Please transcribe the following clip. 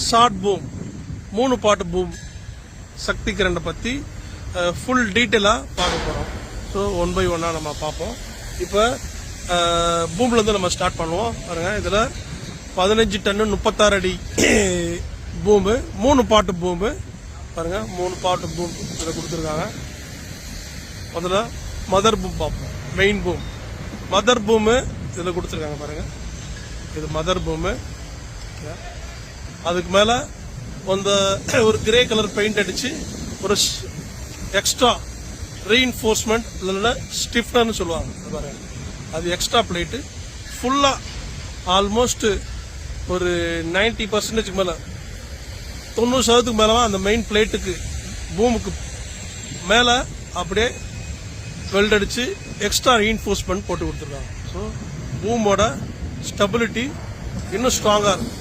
Short boom 3 part boom சக்தி கரண்டை பற்றி full டீட்டெயிலாக பார்க்க போகிறோம். ஸோ 1 by 1 நம்ம பார்ப்போம். இப்போ பூம்லேருந்து நம்ம ஸ்டார்ட் பண்ணுவோம். பாருங்க, இதில் 15 டன்னு 36 அடி பூம்பு 3 பார்ட் பூம்பு. பாருங்க, 3 பார்ட் பூம் இதில் கொடுத்துருக்காங்க. முதல்ல மதர் பூம் பார்ப்போம். மெயின் பூம் மதர் பூமு இதில் கொடுத்துருக்காங்க. பாருங்க, இது மதர் பூமு. அதுக்கு மேலே ஒரு கிரே கலர் பெயிண்ட் அடிச்சு ஒரு எக்ஸ்ட்ரா ரீஇன்ஃபோர்ஸ்மெண்ட் இல்லைன்னா ஸ்டிஃப்னர்னு சொல்லுவாங்க. பாருங்க, அது எக்ஸ்ட்ரா பிளேட்டு ஃபுல்லாக ஆல்மோஸ்ட் ஒரு 90% மேலே 90% மேலே அந்த மெயின் பிளேட்டுக்கு பூமுக்கு மேலே அப்படியே வெல்ட் அடிச்சு எக்ஸ்ட்ரா ரீஇன்ஃபோர்ஸ்மெண்ட் போட்டு கொடுத்துருக்காங்க. ஸோ பூமோட ஸ்டெபிலிட்டி இன்னும் ஸ்ட்ராங்காக இருக்கும்.